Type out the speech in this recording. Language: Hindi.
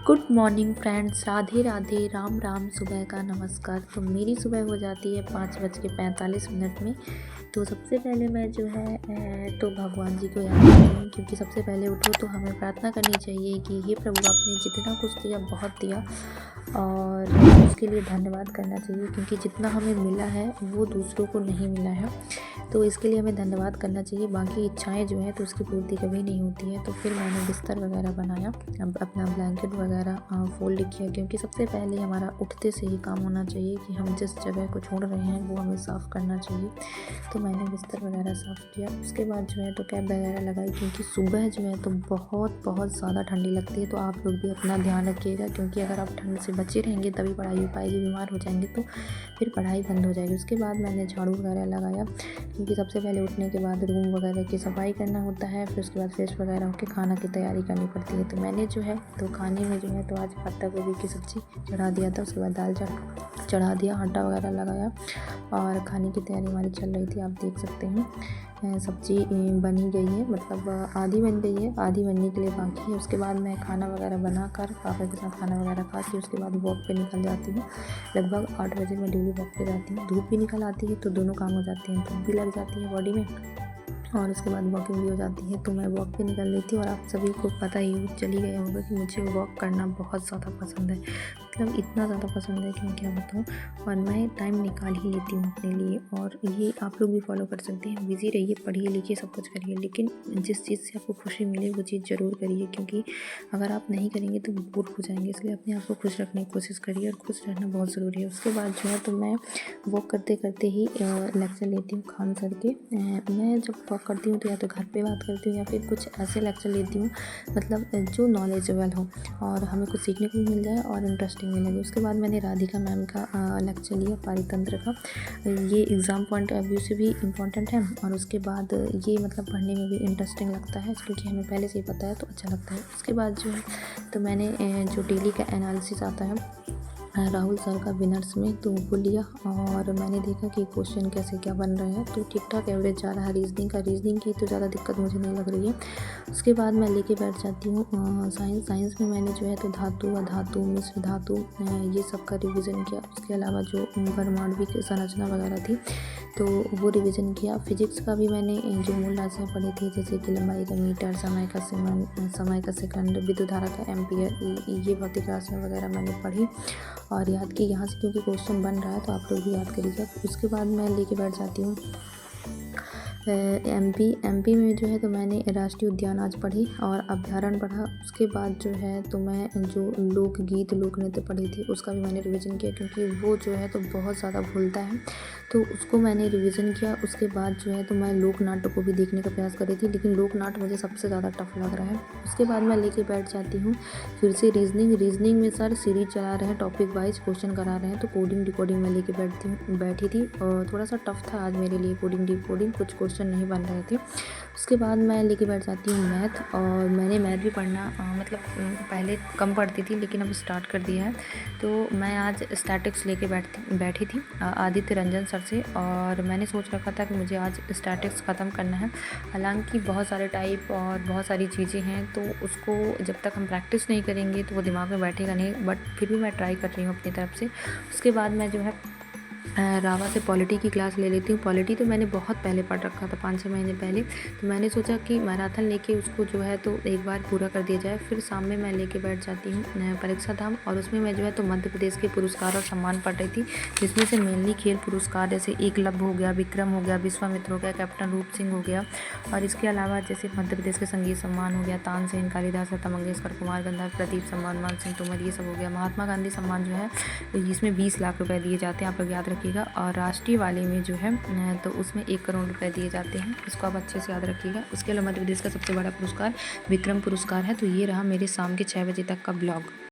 Good morning friends, Radhe Radhe, Ram Ram, सुबह का नमस्कार। तो मेरी सुबह हो जाती है 5:45 में। तो सबसे पहले मैं जो है तो भगवान जी को याद करती हूँ, क्योंकि सबसे पहले उठो तो हमें प्रार्थना करनी चाहिए कि हे प्रभु, आपने जितना कुछ दिया बहुत दिया और उसके लिए धन्यवाद करना चाहिए, क्योंकि जितना हमें मिला है वो दूसरों को नहीं मिला है। तो इसके लिए हमें धन्यवाद करना चाहिए। बाकी इच्छाएं जो हैं तो उसकी पूर्ति कभी नहीं होती है। तो फिर मैंने बिस्तर वगैरह बनाया, अब अपना ब्लैंकेट वगैरह फोल्ड किया, क्योंकि सबसे पहले हमारा उठते से ही काम होना चाहिए कि हम जिस जगह को छोड़ रहे हैं वो हमें साफ़ करना चाहिए। तो मैंने बिस्तर वगैरह साफ़ किया। उसके बाद जो है तो कैप वगैरह लगाई, क्योंकि सुबह जो है तो बहुत बहुत ज़्यादा ठंडी लगती है। तो आप लोग भी अपना ध्यान रखिएगा, क्योंकि अगर आप ठंड से बचे रहेंगे तभी पढ़ाई हो पाएगी। बीमार हो जाएंगे तो फिर पढ़ाई बंद हो जाएगी। उसके बाद मैंने झाड़ू वगैरह लगाया, क्योंकि सबसे पहले उठने के बाद रूम वगैरह की सफाई करना होता है। फिर उसके बाद फ्रेश वगैरह होकर खाना की तैयारी करनी पड़ती है। तो मैंने जो है तो खाने में जो है तो आज पत्ता गोभी की सब्ज़ी चढ़ा दिया था। उसके बाद दाल चढ़ा दिया, आटा वगैरह लगाया और खाने की तैयारी हमारी चल रही थी। आप देख सकते हैं सब्ज़ी बनी गई है, मतलब आधी बन गई है, आधी बनने के लिए बाकी है। उसके बाद मैं खाना वगैरह बनाकर पापा के साथ खाना वगैरह खा के उसके बाद वॉक पे निकल जाती हूँ। लगभग 8 बजे मैं डेली वॉक पे जाती हूँ। धूप भी निकल आती है तो दोनों काम हो जाते हैं, धूप भी लग जाती है बॉडी में और उसके बाद वॉकिंग भी हो जाती है। तो मैं वॉक पे निकल लेती हूँ और आप सभी को पता ही चली गया होगा कि मुझे वॉक करना बहुत ज़्यादा पसंद है, मतलब इतना ज़्यादा पसंद है कि मैं क्या बताऊँ। और मैं टाइम निकाल ही लेती हूँ अपने लिए, और ये आप लोग भी फॉलो कर सकते हैं। बिज़ी रहिए, पढ़िए लिखिए, सब कुछ करिए, लेकिन जिस चीज़ से आपको खुशी मिले वो चीज़ ज़रूर करिए, क्योंकि अगर आप नहीं करेंगे तो बोर हो जाएंगे। इसलिए अपने आप को खुश रखने की कोशिश करिए, और खुश रहना बहुत ज़रूरी है। उसके बाद जो है तो मैं वॉक करते करते ही लेक्चर लेती हूँ खान सर के। मैं जब वॉक करती हूँ तो या तो घर पे बात करती हूँ या फिर कुछ ऐसे लेक्चर लेती हूँ, मतलब जो नॉलेजेबल हो और हमें कुछ सीखने को भी मिल जाए और इंटरेस्टिंग भी लगे। उसके बाद मैंने राधिका मैम का लेक्चर लिया पारितंत्र का। ये एग्ज़ाम पॉइंट ऑफ व्यू से भी इम्पॉर्टेंट है और उसके बाद ये मतलब पढ़ने में भी इंटरेस्टिंग लगता है, क्योंकि हमें पहले से ही पता है तो अच्छा लगता है। उसके बाद जो है तो मैंने जो डेली का एनालिसिस आता है राहुल सर का विनर्स में, तो वो लिया और मैंने देखा कि क्वेश्चन कैसे क्या बन रहे हैं। तो ठीक ठाक एवरेज जा रहा है रीजनिंग की तो ज़्यादा दिक्कत मुझे नहीं लग रही है। उसके बाद मैं लेके बैठ जाती हूँ साइंस में मैंने जो है तो धातु, अधातु, मिश्र धातु ये सब का रिवीजन किया। उसके अलावा जो परमाणविक संरचना वगैरह थी तो वो रिवीजन किया। फिजिक्स का भी मैंने जो मूल राशियाँ पढ़ी थी, जैसे कि लंबाई का मीटर, समय का सेकंड, विद्युत धारा का एम्पियर, ये भौतिक राशियाँ वगैरह मैंने पढ़ी और याद की यहाँ से, क्योंकि क्वेश्चन बन रहा है तो आप लोग भी याद करिएगा। उसके बाद मैं लेके बैठ जाती हूँ एमपी में जो है तो मैंने राष्ट्रीय उद्यान आज पढ़ी और अभ्यारण्य पढ़ा। उसके बाद जो है तो मैं जो लोकगीत लोक नृत्य पढ़ी थी उसका भी मैंने रिवीजन किया, क्योंकि वो जो है तो बहुत ज़्यादा भूलता है, तो उसको मैंने रिवीजन किया। उसके बाद जो है तो मैं लोक नाट्य को भी देखने का प्रयास कर रही थी, लेकिन लोक नाट्य मुझे सबसे ज़्यादा टफ लग रहा है। उसके बाद मैं लेके बैठ जाती हूँ फिर से रीजनिंग में सर सीरीज चला रहे हैं, टॉपिक वाइज क्वेश्चन करा रहे हैं, तो कोडिंग डिकोडिंग में लेके बैठी थी और थोड़ा सा टफ था आज मेरे लिए कोडिंग डिकोडिंग, कुछ क्वेश्चन नहीं बन रहे थे। उसके बाद मैं लेके बैठ जाती हूँ मैथ, और मैंने मैथ भी पढ़ना मतलब पहले कम पढ़ती थी लेकिन अब स्टार्ट कर दिया है। तो मैं आज स्टैटिक्स लेके बैठी थी आदित्य रंजन सर से, और मैंने सोच रखा था कि मुझे आज स्टैटिक्स ख़त्म करना है। हालांकि बहुत सारे टाइप और बहुत सारी चीज़ें हैं, तो उसको जब तक हम प्रैक्टिस नहीं करेंगे तो वो दिमाग में बैठेगा नहीं, बट फिर भी मैं ट्राई कर रही हूँ अपनी तरफ से। उसके बाद मैं जो है रावा से पॉलिटी की क्लास ले लेती हूँ। पॉलिटी तो मैंने बहुत पहले पढ़ रखा था, 5-6 महीने पहले, तो मैंने सोचा कि मैराथन लेके उसको जो है तो एक बार पूरा कर दिया जाए। फिर शाम में मैं लेके बैठ जाती हूँ परीक्षा धाम, और उसमें मैं जो है तो मध्य प्रदेश के पुरस्कार और सम्मान पढ़ रही थी, जिसमें से मेनली खेल पुरस्कार जैसे एकलव्य हो गया, विक्रम हो गया, विश्वामित्र हो गया, कैप्टन रूप सिंह हो गया, और इसके अलावा जैसे मध्य प्रदेश के संगीत सम्मान हो गया, तानसेन, कालिदास, लता मंगेशकर, कुमार गंधर्व, प्रदीप सम्मान, मान सिंह तोमर, ये सब हो गया। महात्मा गांधी सम्मान जो है जिसमें 20 लाख रुपए दिए जाते हैं, आप लोग याद रखिएगा। और राष्ट्रीय वाले में जो है तो उसमें 1 करोड़ रुपए दिए जाते हैं, इसको आप अच्छे से याद रखिएगा। उसके अलावा मध्य प्रदेश का सबसे बड़ा पुरस्कार विक्रम पुरस्कार है। तो ये रहा मेरे शाम के 6 बजे तक का ब्लॉग।